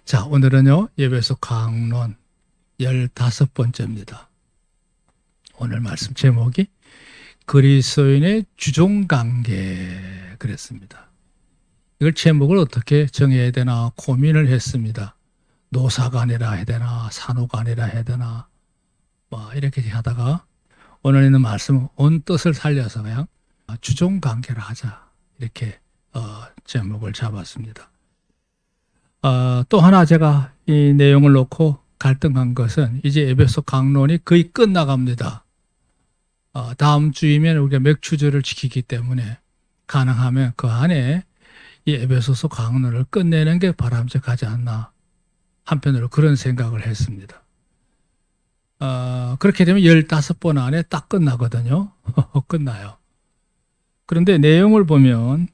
자, 오늘은요, 에베소 강론 15번째입니다. 오늘 말씀 제목이 그리스도인의 주종관계 그랬습니다. 이걸 제목을 어떻게 정해야 되나 고민을 했습니다. 노사관이라 해야 되나 산후관이라 해야 되나 이렇게 하다가 오늘 있는 말씀 온 뜻을 살려서 그냥 주종관계를 하자 이렇게 제목을 잡았습니다. 또 하나 제가 이 내용을 놓고 갈등한 것은 이제 에베소 강론이 거의 끝나갑니다. 다음 주이면 우리가 맥추절을 지키기 때문에 가능하면 그 안에 이 에베소서 강론을 끝내는 게 바람직하지 않나 한편으로 그런 생각을 했습니다. 그렇게 되면 15번 안에 딱 끝나거든요. 끝나요. 그런데 내용을 보면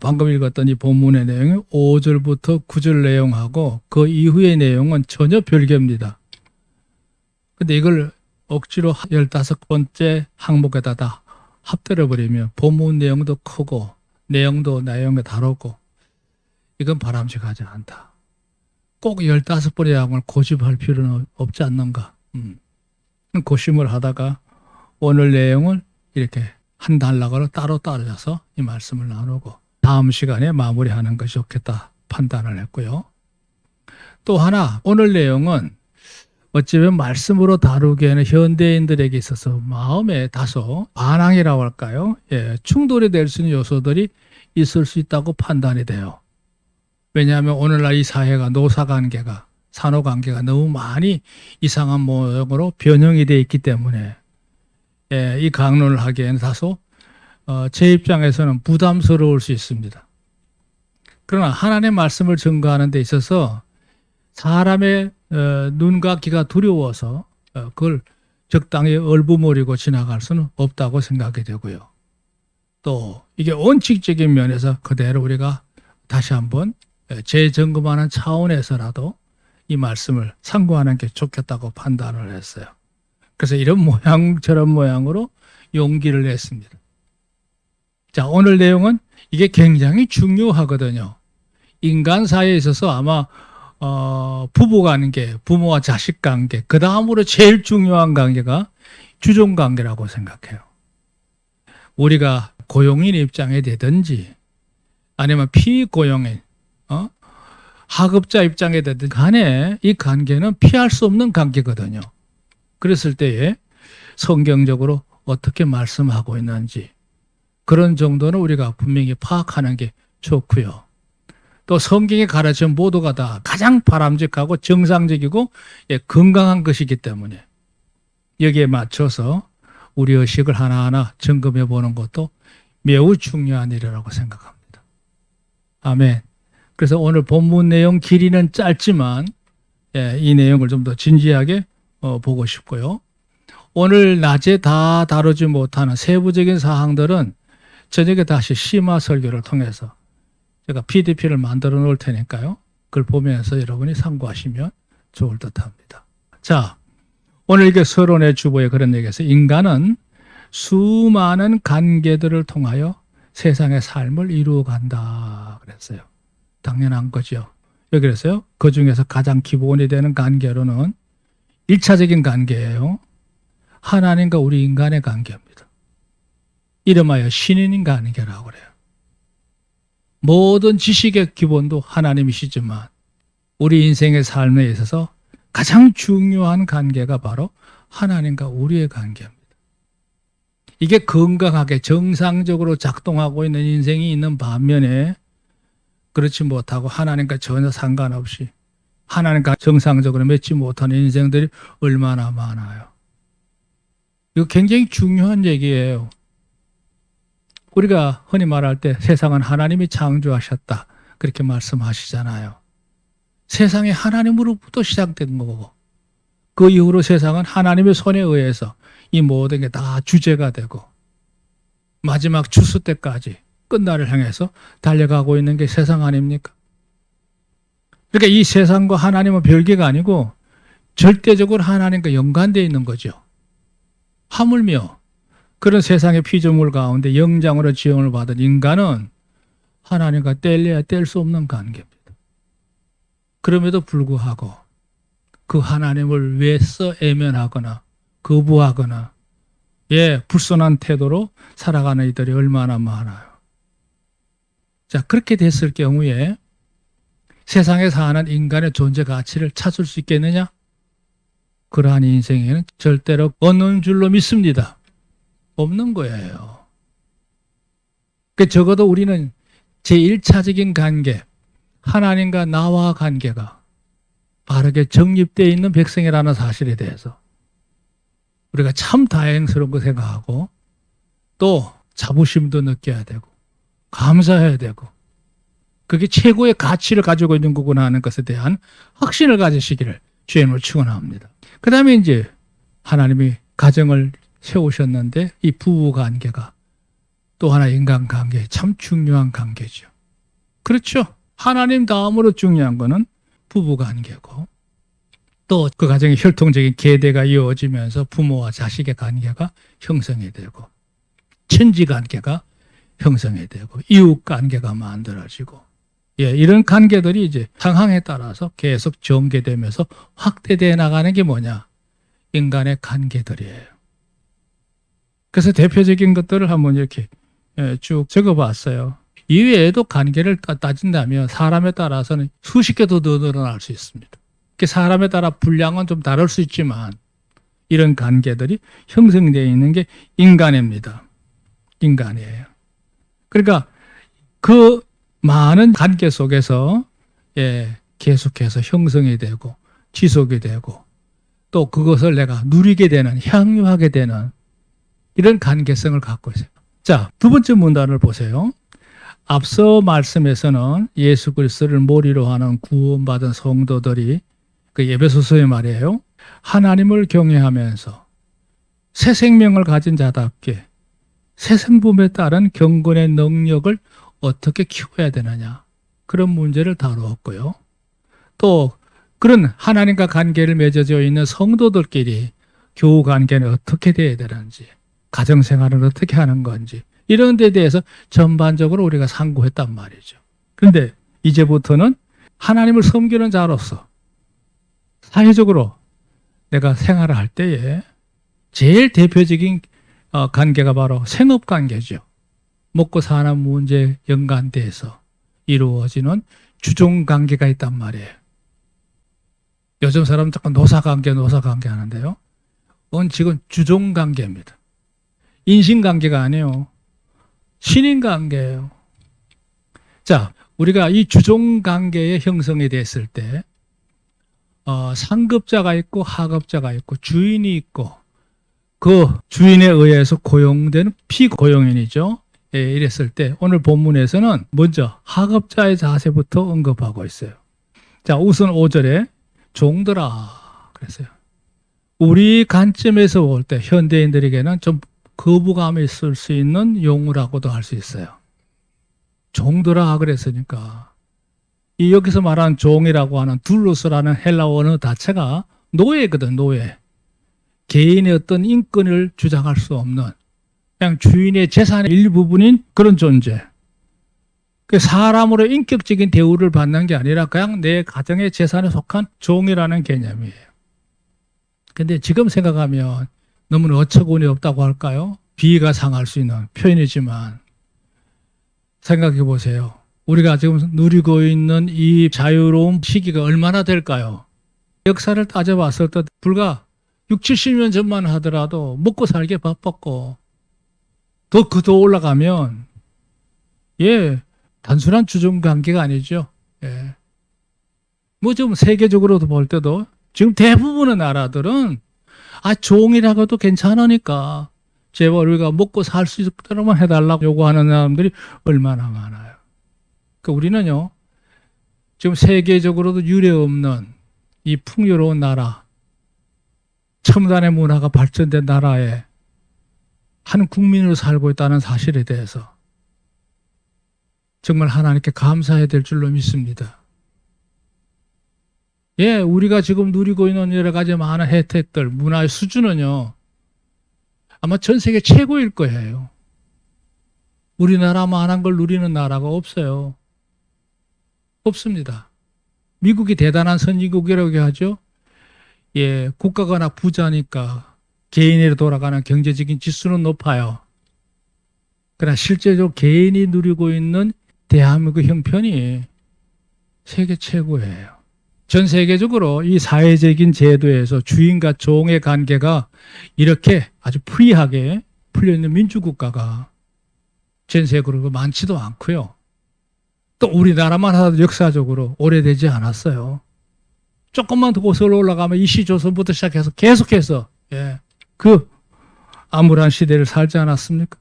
방금 읽었던 이 본문의 내용이 5절부터 9절 내용하고 그 이후의 내용은 전혀 별개입니다. 근데 이걸 억지로 15번째 항목에다 다 합들어버리면 본문 내용도 크고 내용도 내용에 다르고 이건 바람직하지 않다. 꼭 15번의 항목을 고집할 필요는 없지 않는가. 고심을 하다가 오늘 내용을 이렇게 한 단락으로 따로 따져서 이 말씀을 나누고 다음 시간에 마무리하는 것이 좋겠다 판단을 했고요. 또 하나 오늘 내용은 어찌보면 말씀으로 다루기에는 현대인들에게 있어서 마음에 다소 반항이라고 할까요? 충돌이 될 수 있는 요소들이 있을 수 있다고 판단이 돼요. 왜냐하면 오늘날 이 사회가 노사관계가 산후관계가 너무 많이 이상한 모양으로 변형이 되어 있기 때문에 이 강론을 하기에는 다소 제 입장에서는 부담스러울 수 있습니다. 그러나 하나님의 말씀을 증거하는 데 있어서 사람의 눈과 귀가 두려워서 그걸 적당히 얼부머리고 지나갈 수는 없다고 생각이 되고요. 또 이게 원칙적인 면에서 그대로 우리가 다시 한번 재점검하는 차원에서라도 이 말씀을 참고하는 게 좋겠다고 판단을 했어요. 그래서 이런 모양 저런 모양으로 용기를 냈습니다. 자, 오늘 내용은 이게 굉장히 중요하거든요. 인간 사회에 있어서 아마 부부관계, 부모와 자식 관계, 그 다음으로 제일 중요한 관계가 주종관계라고 생각해요. 우리가 고용인 입장에 되든지 아니면 피고용인, 하급자 입장에 되든 간에 이 관계는 피할 수 없는 관계거든요. 그랬을 때에 성경적으로 어떻게 말씀하고 있는지 그런 정도는 우리가 분명히 파악하는 게 좋고요. 또 성경이 가르친 모두가 다 가장 바람직하고 정상적이고 건강한 것이기 때문에 여기에 맞춰서 우리 의식을 하나하나 점검해 보는 것도 매우 중요한 일이라고 생각합니다. 아멘. 그래서 오늘 본문 내용 길이는 짧지만 이 내용을 좀 더 진지하게 보고 싶고요. 오늘 낮에 다 다루지 못하는 세부적인 사항들은 저녁에 다시 심화 설교를 통해서 제가 PDP를 만들어 놓을 테니까요. 그걸 보면서 여러분이 참고하시면 좋을 듯합니다. 자, 오늘 이게 서론의 주보에 그런 얘기에서 인간은 수많은 관계들을 통하여 세상의 삶을 이루어간다 그랬어요. 당연한 거죠. 여기 그랬어요. 그 중에서 가장 기본이 되는 관계로는 1차적인 관계예요. 하나님과 우리 인간의 관계입니다. 이름하여 신인 관계라고 그래요. 모든 지식의 기본도 하나님이시지만 우리 인생의 삶에 있어서 가장 중요한 관계가 바로 하나님과 우리의 관계입니다. 이게 건강하게 정상적으로 작동하고 있는 인생이 있는 반면에 그렇지 못하고 하나님과 전혀 상관없이 하나님과 정상적으로 맺지 못하는 인생들이 얼마나 많아요. 이거 굉장히 중요한 얘기예요. 우리가 흔히 말할 때 세상은 하나님이 창조하셨다 그렇게 말씀하시잖아요. 세상이 하나님으로부터 시작된 거고 그 이후로 세상은 하나님의 손에 의해서 이 모든 게 다 주제가 되고 마지막 추수 때까지 끝날을 향해서 달려가고 있는 게 세상 아닙니까? 그러니까 이 세상과 하나님은 별개가 아니고 절대적으로 하나님과 연관되어 있는 거죠. 하물며 그런 세상의 피조물 가운데 영장으로 지음을 받은 인간은 하나님과 뗄래야 뗄 수 없는 관계입니다. 그럼에도 불구하고 그 하나님을 외서 애면하거나 거부하거나 불손한 태도로 살아가는 이들이 얼마나 많아요. 자, 그렇게 됐을 경우에 세상에 사는 인간의 존재 가치를 찾을 수 있겠느냐? 그러한 인생에는 절대로 없는 줄로 믿습니다. 없는 거예요. 적어도 우리는 제1차적인 관계, 하나님과 나와 관계가 바르게 정립되어 있는 백성이라는 사실에 대해서 우리가 참 다행스러운 거 생각하고 또 자부심도 느껴야 되고 감사해야 되고 그게 최고의 가치를 가지고 있는 거구나 하는 것에 대한 확신을 가지시기를 주님을 축원합니다. 그 다음에 이제 하나님이 가정을 세우셨는데 이 부부 관계가 또 하나 인간관계에 참 중요한 관계죠. 그렇죠. 하나님 다음으로 중요한 거는 부부관계고 또 그 가정의 혈통적인 계대가 이어지면서 부모와 자식의 관계가 형성이 되고 천지관계가 형성이 되고 이웃관계가 만들어지고 이런 관계들이 이제 상황에 따라서 계속 전개되면서 확대되어 나가는 게 뭐냐? 인간의 관계들이에요. 그래서 대표적인 것들을 한번 이렇게 쭉 적어봤어요. 이외에도 관계를 따진다면 사람에 따라서는 수십 개도 더 늘어날 수 있습니다. 사람에 따라 분량은 좀 다를 수 있지만 이런 관계들이 형성되어 있는 게 인간입니다. 인간이에요. 그러니까 그 많은 관계 속에서 계속해서 형성이 되고 지속이 되고 또 그것을 내가 누리게 되는 향유하게 되는 이런 관계성을 갖고 있어요. 자, 두 번째 문단을 보세요. 앞서 말씀에서는 예수 그리스도를 모리로 하는 구원받은 성도들이 그 에베소서의 말이에요. 하나님을 경외하면서 새 생명을 가진 자답게 새 생품에 따른 경건의 능력을 어떻게 키워야 되느냐 그런 문제를 다루었고요. 또 그런 하나님과 관계를 맺어져 있는 성도들끼리 교우 관계는 어떻게 돼야 되는지 가정생활은 어떻게 하는 건지 이런 데 대해서 전반적으로 우리가 상고했단 말이죠. 그런데 이제부터는 하나님을 섬기는 자로서 사회적으로 내가 생활을 할 때에 제일 대표적인 관계가 바로 생업관계죠. 먹고 사는 문제에 연관돼서 이루어지는 주종관계가 있단 말이에요. 요즘 사람은 자꾸 노사관계 하는데요. 그건 지금 주종관계입니다. 인신관계가 아니에요. 신인관계예요. 자, 우리가 이 주종관계의 형성이 됐을 때 상급자가 있고 하급자가 있고 주인이 있고 그 주인에 의해서 고용되는 피고용인이죠. 이랬을 때 오늘 본문에서는 먼저 하급자의 자세부터 언급하고 있어요. 자, 우선 5절에 종들아 그랬어요. 우리 관점에서 볼 때 현대인들에게는 좀 거부감이 있을 수 있는 용어라고도 할 수 있어요. 종들아 그랬으니까 이 여기서 말하는 종이라고 하는 둘로스라는 헬라어 언어 자체가 노예거든, 노예. 개인의 어떤 인권을 주장할 수 없는 그냥 주인의 재산의 일부분인 그런 존재. 사람으로 인격적인 대우를 받는 게 아니라 그냥 내 가정의 재산에 속한 종이라는 개념이에요. 근데 지금 생각하면 너무나 어처구니 없다고 할까요? 비위가 상할 수 있는 표현이지만 생각해 보세요. 우리가 지금 누리고 있는 이 자유로운 시기가 얼마나 될까요? 역사를 따져봤을 때 불과 6, 70년 전만 하더라도 먹고 살기 바빴고 더 올라가면 단순한 주종관계가 아니죠. 뭐 좀 세계적으로도 볼 때도 지금 대부분의 나라들은 종이라고도 괜찮으니까 제발 우리가 먹고 살 수 있도록만 해달라고 요구하는 사람들이 얼마나 많아요. 그러니까 우리는요 지금 세계적으로도 유례없는 이 풍요로운 나라, 첨단의 문화가 발전된 나라에 한 국민으로 살고 있다는 사실에 대해서 정말 하나님께 감사해야 될 줄로 믿습니다. 우리가 지금 누리고 있는 여러 가지 많은 혜택들, 문화의 수준은요 아마 전 세계 최고일 거예요. 우리나라만한 걸 누리는 나라가 없어요. 없습니다. 미국이 대단한 선진국이라고 하죠. 예, 국가가 워낙 부자니까 개인으로 돌아가는 경제적인 지수는 높아요. 그러나 실제로 개인이 누리고 있는 대한민국 형편이 세계 최고예요. 전 세계적으로 이 사회적인 제도에서 주인과 종의 관계가 이렇게 아주 프리하게 풀려있는 민주국가가 전 세계적으로 많지도 않고요. 또 우리나라만 하더라도 역사적으로 오래되지 않았어요. 조금만 더 고슬러 올라가면 이시조선부터 시작해서 계속해서 그 암울한 시대를 살지 않았습니까?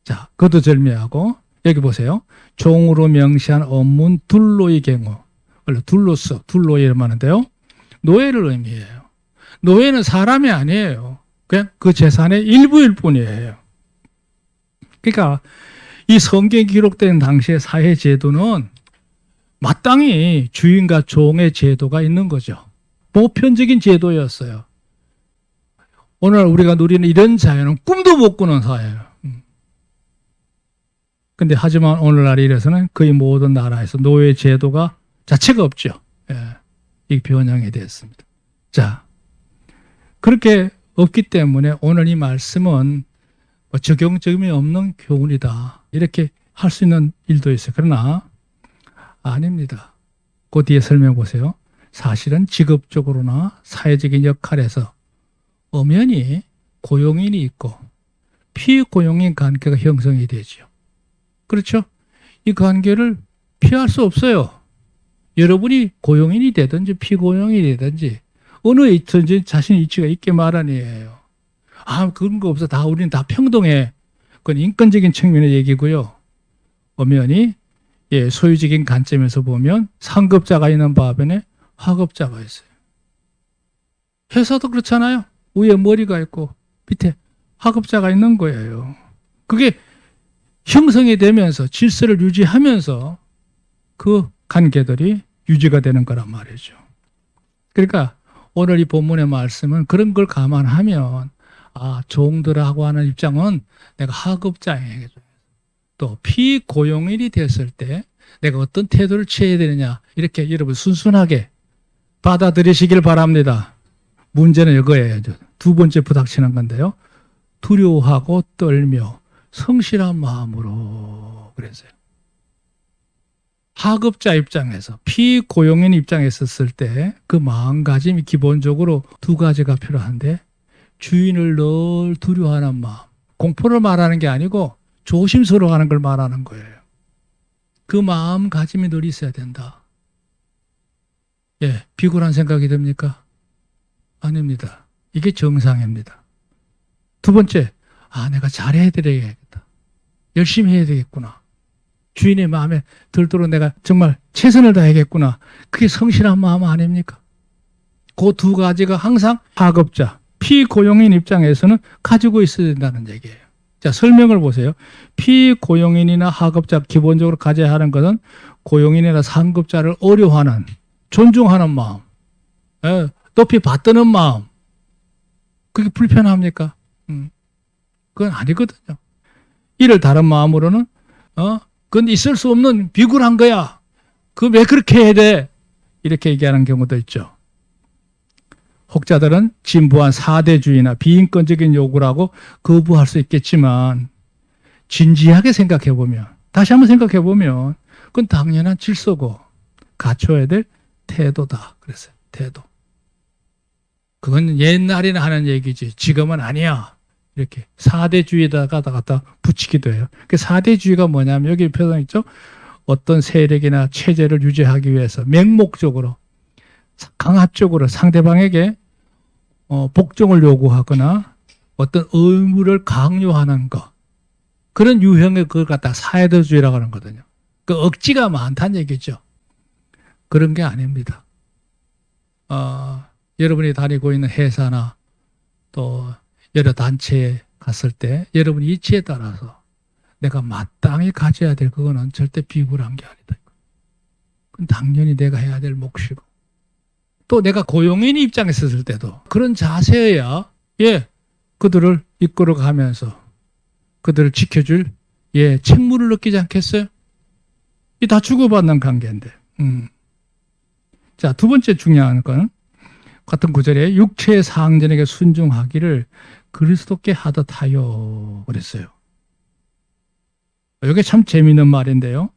자, 거두절미하고 여기 보세요. 종으로 명시한 업문 둘로의 경우, 원래 둘로서 둘로이라고 하는데요. 노예를 의미해요. 노예는 사람이 아니에요. 그냥 그 재산의 일부일 뿐이에요. 그러니까 이 성경에 기록된 당시의 사회 제도는 마땅히 주인과 종의 제도가 있는 거죠. 보편적인 제도였어요. 오늘 우리가 누리는 이런 자유는 꿈도 못 꾸는 사회예요. 근데 하지만 오늘날 이래서는 거의 모든 나라에서 노예 제도가 자체가 없죠. 이 변형이 됐습니다. 자, 그렇게 없기 때문에 오늘 이 말씀은 적용점이 없는 교훈이다. 이렇게 할 수 있는 일도 있어요. 그러나 아닙니다. 그 뒤에 설명 보세요. 사실은 직업적으로나 사회적인 역할에서 엄연히 고용인이 있고 피고용인 관계가 형성이 되죠. 그렇죠? 이 관계를 피할 수 없어요. 여러분이 고용인이 되든지 피고용인이 되든지 어느 있든지 자신의 이치가 있게 마련이에요. 그런 거 없어. 우리는 다 평등해. 그건 인권적인 측면의 얘기고요. 엄연히 소유적인 관점에서 보면 상급자가 있는 반면에 하급자가 있어요. 회사도 그렇잖아요. 위에 머리가 있고 밑에 하급자가 있는 거예요. 그게 형성이 되면서 질서를 유지하면서 그 관계들이 유지가 되는 거란 말이죠. 그러니까 오늘 이 본문의 말씀은 그런 걸 감안하면 종들하고 하는 입장은 내가 하급자에게 또 피고용인이 됐을 때 내가 어떤 태도를 취해야 되느냐 이렇게 여러분 순순하게 받아들이시길 바랍니다. 문제는 이거예요. 두 번째 부닥치는 건데요. 두려워하고 떨며 성실한 마음으로 그랬어요. 하급자 입장에서 피고용인 입장에 있었을 때 그 마음가짐이 기본적으로 두 가지가 필요한데 주인을 늘 두려워하는 마음. 공포를 말하는 게 아니고 조심스러워하는 걸 말하는 거예요. 그 마음가짐이 늘 있어야 된다. 비굴한 생각이 듭니까? 아닙니다. 이게 정상입니다. 두 번째, 내가 잘해야 되겠다. 열심히 해야 되겠구나. 주인의 마음에 들도록 내가 정말 최선을 다해야겠구나. 그게 성실한 마음 아닙니까? 그 두 가지가 항상 하급자, 피고용인 입장에서는 가지고 있어야 된다는 얘기예요. 자, 설명을 보세요. 피고용인이나 하급자 기본적으로 가져야 하는 것은 고용인이나 상급자를 어려워하는, 존중하는 마음, 높이 받드는 마음. 그게 불편합니까? 그건 아니거든요. 이를 다른 마음으로는 그건 있을 수 없는 비굴한 거야. 그 왜 그렇게 해야 돼? 이렇게 얘기하는 경우도 있죠. 혹자들은 진부한 사대주의나 비인권적인 요구라고 거부할 수 있겠지만 진지하게 생각해보면, 다시 한번 생각해보면 그건 당연한 질서고 갖춰야 될 태도다. 그랬어요. 태도. 그건 옛날에는 하는 얘기지 지금은 아니야. 이렇게 사대주의에다가 갖다 붙이기도 해요. 그 사대주의가 뭐냐면 여기 표현 있죠. 어떤 세력이나 체제를 유지하기 위해서 맹목적으로 강압적으로 상대방에게 복종을 요구하거나 어떤 의무를 강요하는 것, 그런 유형의 그걸 갖다 사회주의라고 하는 거거든요. 그 억지가 많다는 얘기죠. 그런 게 아닙니다. 여러분이 다니고 있는 회사나 또 여러 단체에 갔을 때 여러분 이치에 따라서 내가 마땅히 가져야 될 그거는 절대 비굴한 게 아니다. 그건 당연히 내가 해야 될 몫이고, 또 내가 고용인 입장에 있었을 때도 그런 자세여야 그들을 이끌어가면서 그들을 지켜줄 책무를 느끼지 않겠어요? 이 다 주고받는 관계인데. 자, 두 번째 중요한 건 같은 구절에 육체의 상전에게 순종하기를 그리스도께 하듯 하여 그랬어요. 이게 참 재미있는 말인데요.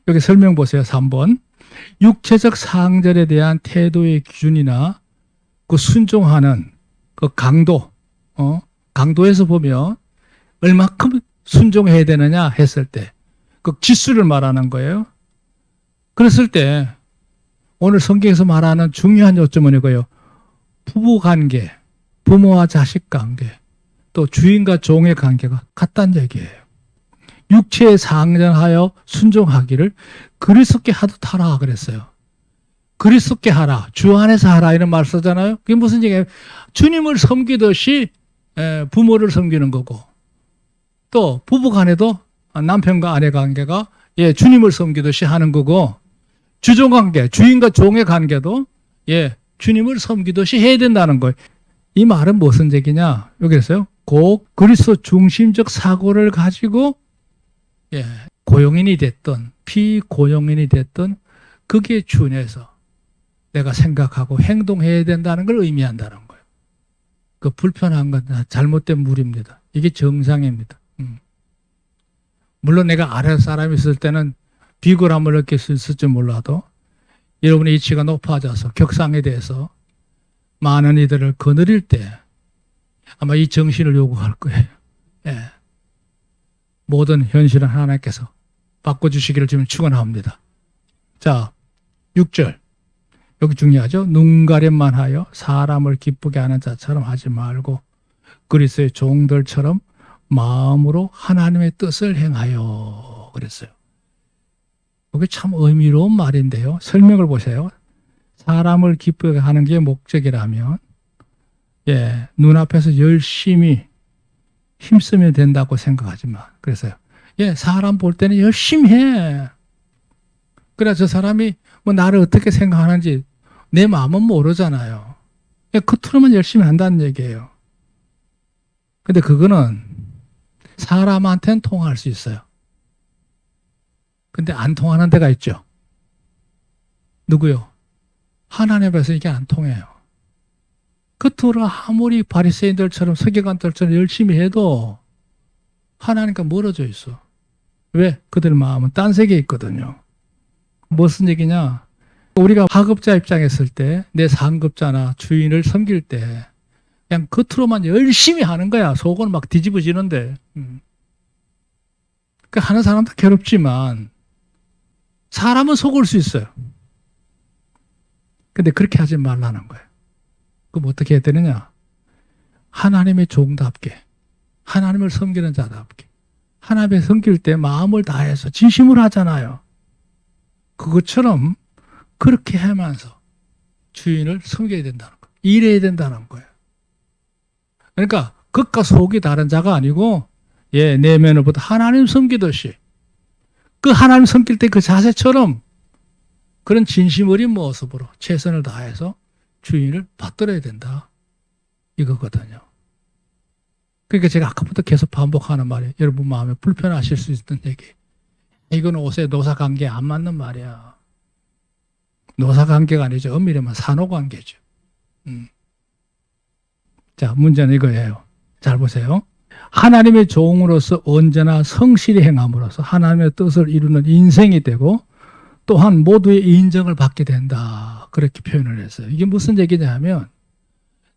여기 설명 보세요. 3번. 육체적 상전에 대한 태도의 기준이나 그 순종하는 그 강도, 강도에서 보면 얼마큼 순종해야 되느냐 했을 때 그 지수를 말하는 거예요. 그랬을 때 오늘 성경에서 말하는 중요한 요점은 이거예요. 부부 관계, 부모와 자식 관계, 또 주인과 종의 관계가 같다는 얘기예요. 육체에 상전하여 순종하기를 그리스도께 하듯 하라 그랬어요. 그리스도께 하라, 주 안에서 하라 이런 말 쓰잖아요. 그게 무슨 얘기예요? 주님을 섬기듯이 부모를 섬기는 거고, 또 부부 간에도 남편과 아내 관계가 주님을 섬기듯이 하는 거고, 주종관계, 주인과 종의 관계도 주님을 섬기듯이 해야 된다는 거예요. 이 말은 무슨 얘기냐? 여기서요. 곧 그리스도 중심적 사고를 가지고 고용인이 됐든 피고용인이 됐든 그게 준해서 내가 생각하고 행동해야 된다는 걸 의미한다는 거예요. 그 불편한 건 잘못된 무리입니다. 이게 정상입니다. 물론 내가 아래 사람이 있을 때는 비굴함을 느낄 수 있을지 몰라도 여러분의 이치가 높아져서 격상에 대해서 많은 이들을 거느릴 때 아마 이 정신을 요구할 거예요. 모든 현실은 하나님께서 바꿔주시기를 지금 축원합니다. 자, 6절. 여기 중요하죠. 눈가림만 하여 사람을 기쁘게 하는 자처럼 하지 말고 그리스도의 종들처럼 마음으로 하나님의 뜻을 행하여 그랬어요. 이게 참 의미로운 말인데요. 설명을 보세요. 사람을 기쁘게 하는 게 목적이라면 눈앞에서 열심히 힘쓰면 된다고 생각하지만 그래서요. 사람 볼 때는 열심히 해. 그래 저 사람이 뭐 나를 어떻게 생각하는지 내 마음은 모르잖아요. 겉으로만 열심히 한다는 얘기예요. 근데 그거는 사람한테는 통할 수 있어요. 근데 안 통하는 데가 있죠. 누구요? 하나님 앞에서 이게 안 통해요. 겉으로 아무리 바리새인들처럼 서기관들처럼 열심히 해도 하나님과 멀어져 있어. 왜? 그들 마음은 딴 세계에 있거든요. 무슨 얘기냐? 우리가 하급자 입장에 있을 때 내 상급자나 주인을 섬길 때 그냥 겉으로만 열심히 하는 거야. 속은 막 뒤집어지는데. 그 하는 사람도 괴롭지만 사람은 속을 수 있어요. 근데 그렇게 하지 말라는 거예요. 그럼 어떻게 해야 되느냐? 하나님의 종답게, 하나님을 섬기는 자답게, 하나님을 섬길 때 마음을 다해서 진심으로 하잖아요. 그것처럼 그렇게 하면서 주인을 섬겨야 된다는 거예요. 일해야 된다는 거예요. 그러니까 겉과 속이 다른 자가 아니고 내면을 보다 하나님 섬기듯이 그 하나님 섬길 때 그 자세처럼 그런 진심 어린 모습으로 최선을 다해서 주인을 받들어야 된다. 이거거든요. 그러니까 제가 아까부터 계속 반복하는 말이에요. 여러분 마음에 불편하실 수 있는 얘기. 이건 옷에 노사관계 안 맞는 말이야. 노사관계가 아니죠. 엄밀히 말하면 산호관계죠. 자, 문제는 이거예요. 잘 보세요. 하나님의 종으로서 언제나 성실히 행함으로써 하나님의 뜻을 이루는 인생이 되고 또한 모두의 인정을 받게 된다. 그렇게 표현을 했어요. 이게 무슨 얘기냐 하면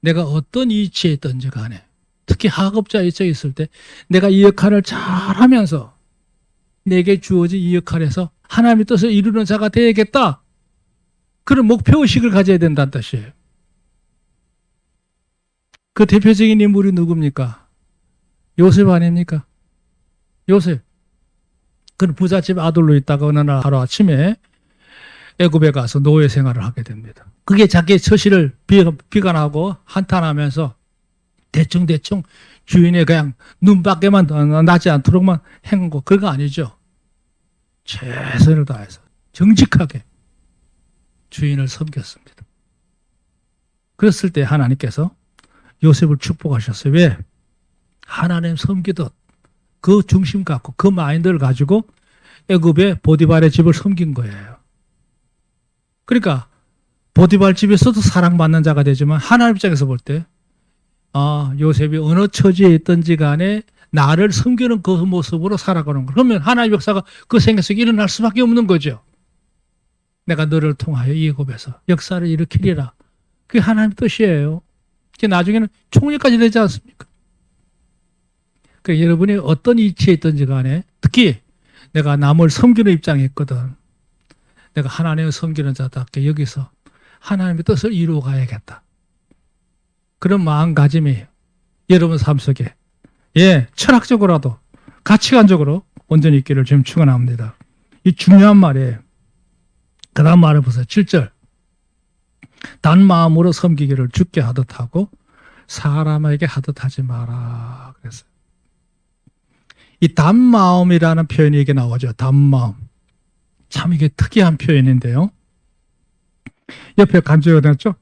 내가 어떤 위치에 있든지 간에 특히 하급자 위치에 있을 때 내가 이 역할을 잘하면서 내게 주어진 이 역할에서 하나님의 뜻을 이루는 자가 되야겠다. 그런 목표의식을 가져야 된다는 뜻이에요. 그 대표적인 인물이 누굽니까? 요셉 아닙니까? 요셉. 그는 부잣집 아들로 있다가 어느 날 하루아침에 애굽에 가서 노예 생활을 하게 됩니다. 그게 자기의 처시를 비관하고 한탄하면서 대충 주인의 그냥 눈밖에만 나지 않도록만 행한 거 그거 아니죠. 최선을 다해서 정직하게 주인을 섬겼습니다. 그랬을 때 하나님께서 요셉을 축복하셨어요. 왜? 하나님 섬기듯 그 중심 갖고 그 마인드를 가지고 애굽의 보디발의 집을 섬긴 거예요. 그러니까 보디발 집에서도 사랑받는 자가 되지만 하나님 입장에서 볼 때 요셉이 어느 처지에 있든지 간에 나를 섬기는 그 모습으로 살아가는 거. 그러면 하나님 역사가 그 생애 속에 일어날 수밖에 없는 거죠. 내가 너를 통하여 이 애굽에서 역사를 일으키리라. 그게 하나님 뜻이에요. 나중에는 총리까지 되지 않습니까? 그러니까 여러분이 어떤 위치에 있든지 간에 특히 내가 남을 섬기는 입장에 있거든. 내가 하나님을 섬기는 자답게 여기서 하나님의 뜻을 이루어 가야겠다. 그런 마음가짐이 여러분 삶 속에 철학적으로라도 가치관적으로 온전히 있기를 지금 축원합니다. 이 중요한 말이에요. 그 다음 말을 보세요. 7절. 단 마음으로 섬기기를 주께 하듯 하고 사람에게 하듯 하지 마라. 그랬어요. 이 단 마음이라는 표현이 이게 나오죠. 단 마음. 참 이게 특이한 표현인데요. 옆에 간주가 됐죠.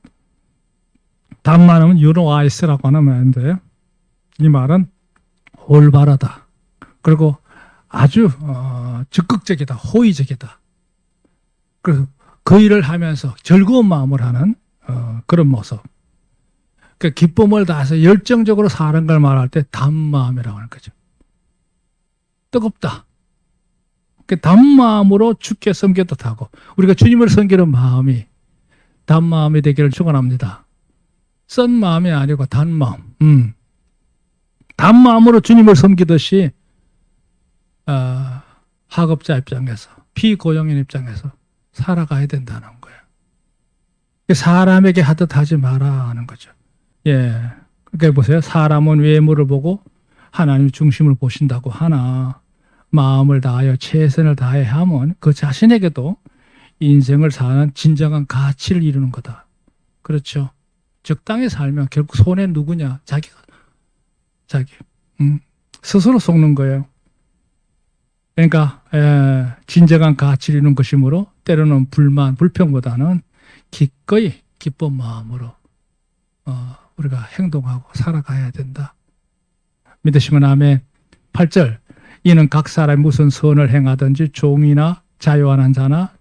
단 마음은 유노아이스라고 하는 말인데요. 이 말은 올바르다. 그리고 아주 적극적이다. 호의적이다. 그리고 그 일을 하면서 즐거운 마음을 하는 그런 모습. 그 기쁨을 다해서 열정적으로 사는 걸 말할 때 단마음이라고 하는 거죠. 뜨겁다. 그 단마음으로 주께 섬기듯 하고 우리가 주님을 섬기는 마음이 단마음이 되기를 축원합니다. 쓴 마음이 아니고 단마음. 단마음으로 주님을 섬기듯이 학업자 입장에서 피고용인 입장에서 살아가야 된다는 거예요. 사람에게 하듯 하지 마라 하는 거죠. 그러니까 보세요. 사람은 외모를 보고 하나님 중심을 보신다고 하나 마음을 다하여 최선을 다해 하면 그 자신에게도 인생을 사는 진정한 가치를 이루는 거다. 그렇죠. 적당히 살면 결국 손해 누구냐? 자기 스스로 속는 거예요. 그러니까 진정한 가치를 이루는 것이므로 때로는 불만, 불평보다는 기꺼이 기쁜 마음으로 우리가 행동하고 살아가야 된다. 믿으시면 아멘. 8절. 이는 각 사람이 무슨 선을 행하든지 종이나 자유하는 자나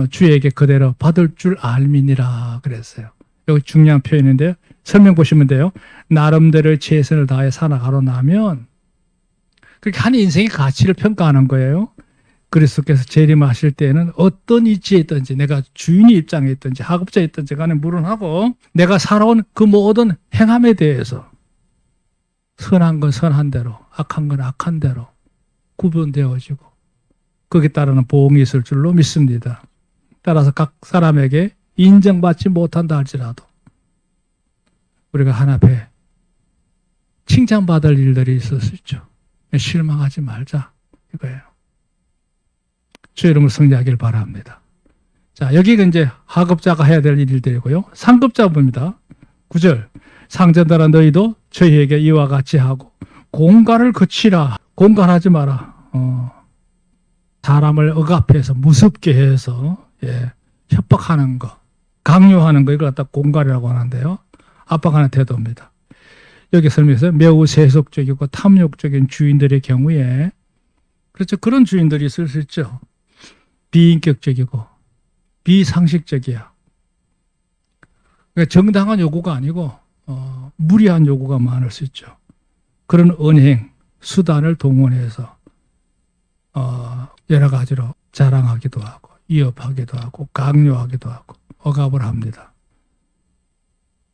주에게 그대로 받을 줄 알미니라 그랬어요. 여기 중요한 표현인데요. 설명 보시면 돼요. 나름대로의 최선을 다해 살아가려 나면 그렇게 한 인생의 가치를 평가하는 거예요. 그리스도께서 재림하실 때는 어떤 위치에 있든지 내가 주인의 입장에 있든지 학업자에 있든지 간에 물론하고 내가 살아온 그 모든 행함에 대해서 선한 건 선한 대로 악한 건 악한 대로 구분되어지고 거기에 따르는 보응이 있을 줄로 믿습니다. 따라서 각 사람에게 인정받지 못한다 할지라도 우리가 하나 앞에 칭찬받을 일들이 있을 수 있죠. 실망하지 말자 이거예요. 주의 이름을 승리하길 바랍니다. 자, 여기가 이제 하급자가 해야 될 일들이고요. 상급자 봅니다. 9절. 상전들아 너희도 저희에게 이와 같이 하고 공갈을 거치라. 공갈하지 마라. 사람을 억압해서 무섭게 해서 협박하는 거, 강요하는 거 이걸 갖다 공갈이라고 하는데요. 압박하는 태도입니다. 여기 설명에서 매우 세속적이고 탐욕적인 주인들의 경우에 그렇죠. 그런 주인들이 있을 수 있죠. 비인격적이고 비상식적이야. 그러니까 정당한 요구가 아니고 무리한 요구가 많을 수 있죠. 그런 언행, 수단을 동원해서 여러 가지로 자랑하기도 하고 위협하기도 하고 강요하기도 하고 억압을 합니다.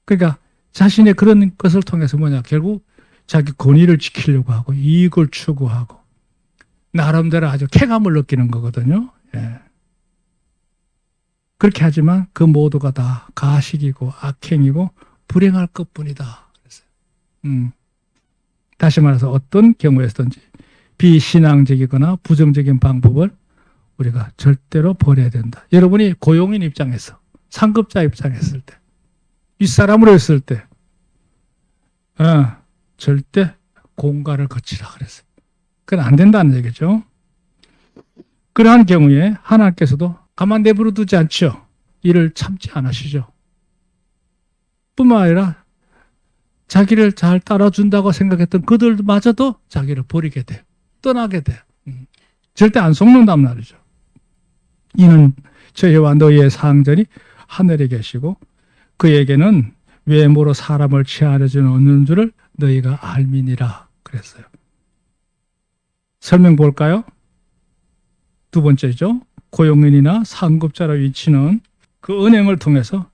그러니까 자신의 그런 것을 통해서 뭐냐 결국 자기 권위를 지키려고 하고 이익을 추구하고 나름대로 아주 쾌감을 느끼는 거거든요. 그렇게 하지만 그 모두가 다 가식이고 악행이고 불행할 것뿐이다. 그랬어요. 다시 말해서 어떤 경우에서든지 비신앙적이거나 부정적인 방법을 우리가 절대로 버려야 된다. 여러분이 고용인 입장에서 상급자 입장에 있을 때 윗사람으로 했을 때 절대 공갈을 거치라 그랬어요. 그건 안 된다는 얘기죠. 그러한 경우에 하나님께서도 가만 내버려 두지 않죠. 이를 참지 않으시죠. 뿐만 아니라 자기를 잘 따라준다고 생각했던 그들마저도 자기를 버리게 돼. 떠나게 돼. 절대 안 속는단 말이죠. 이는 저희와 너희의 상전이 하늘에 계시고 그에게는 외모로 사람을 취하려 주는 없는 줄을 너희가 알미니라 그랬어요. 설명 볼까요? 두 번째죠. 고용인이나 상급자로 위치는 그 은행을 통해서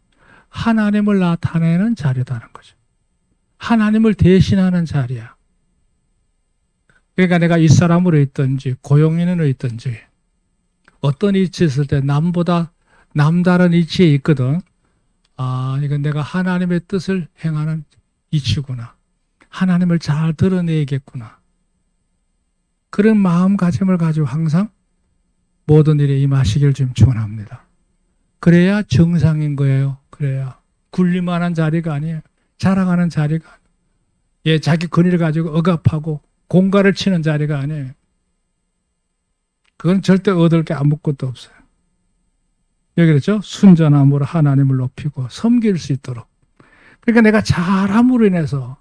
하나님을 나타내는 자리다는 거죠. 하나님을 대신하는 자리야. 그러니까 내가 이 사람으로 있든지 고용인으로 있든지 어떤 위치에 있을 때 남보다 남다른 위치에 있거든. 아, 이건 내가 하나님의 뜻을 행하는 이치구나. 하나님을 잘 드러내야겠구나. 그런 마음가짐을 가지고 항상 모든 일에 임하시길 좀 축원합니다. 그래야 정상인 거예요. 그래야 굴림만한 자리가 아니에요. 자랑하는 자리가 아니에요. 예, 자기 권위를 가지고 억압하고 공갈을 치는 자리가 아니에요. 그건 절대 얻을 게 아무것도 없어요. 여기 그랬죠? 순전함으로 하나님을 높이고 섬길 수 있도록. 그러니까 내가 잘함으로 인해서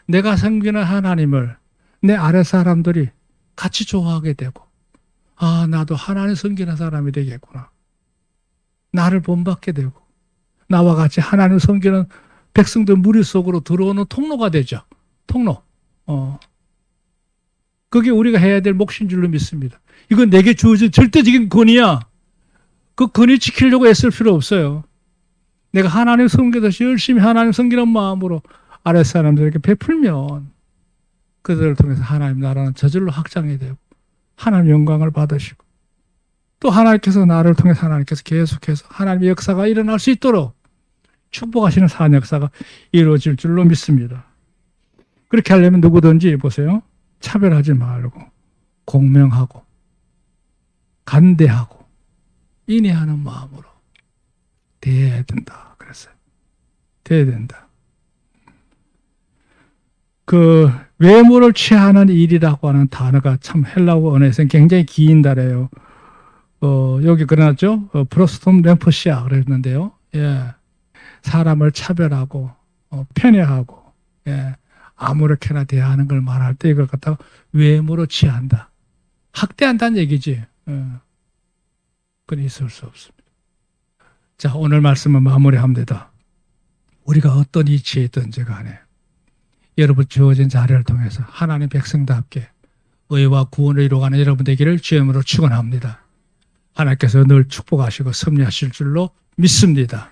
내가 섬기는 하나님을 내 아래 사람들이 같이 좋아하게 되고, 아, 나도 하나님 섬기는 사람이 되겠구나. 나를 본받게 되고, 나와 같이 하나님 섬기는 백성들 무리 속으로 들어오는 통로가 되죠. 통로. 그게 우리가 해야 될 몫인 줄로 믿습니다. 이건 내게 주어진 절대적인 권위야. 그 권위 지키려고 애쓸 필요 없어요. 내가 하나님 섬기듯이 열심히 하나님 섬기는 마음으로 아랫사람들에게 베풀면 그들을 통해서 하나님 나라는 저절로 확장이 되고 하나님 영광을 받으시고 또 하나님께서 나를 통해서 하나님께서 계속해서 하나님의 역사가 일어날 수 있도록 축복하시는 산 역사가 이루어질 줄로 믿습니다. 그렇게 하려면 누구든지 보세요. 차별하지 말고 공명하고 간대하고 인내하는 마음으로 대해야 된다 그랬어요. 대해야 된다. 그 외모를 취하는 일이라고 하는 단어가 참 헬라어 언어에서는 굉장히 긴 단어예요. 여기 그려놨죠? 프로스톰 램포시아 그랬는데요. 예. 사람을 차별하고 편애하고 예. 아무렇게나 대하는 걸 말할 때 이걸 갖다가 외모로 취한다. 학대한다는 얘기지. 예. 그건 있을 수 없습니다. 자, 오늘 말씀은 마무리합니다. 우리가 어떤 위치에 있든지 간에 여러분 주어진 자리를 통해서 하나님 백성답게 의와 구원을 이루어가는 여러분 되기를 주님으로 축원합니다. 하나님께서 늘 축복하시고 섭리하실 줄로 믿습니다.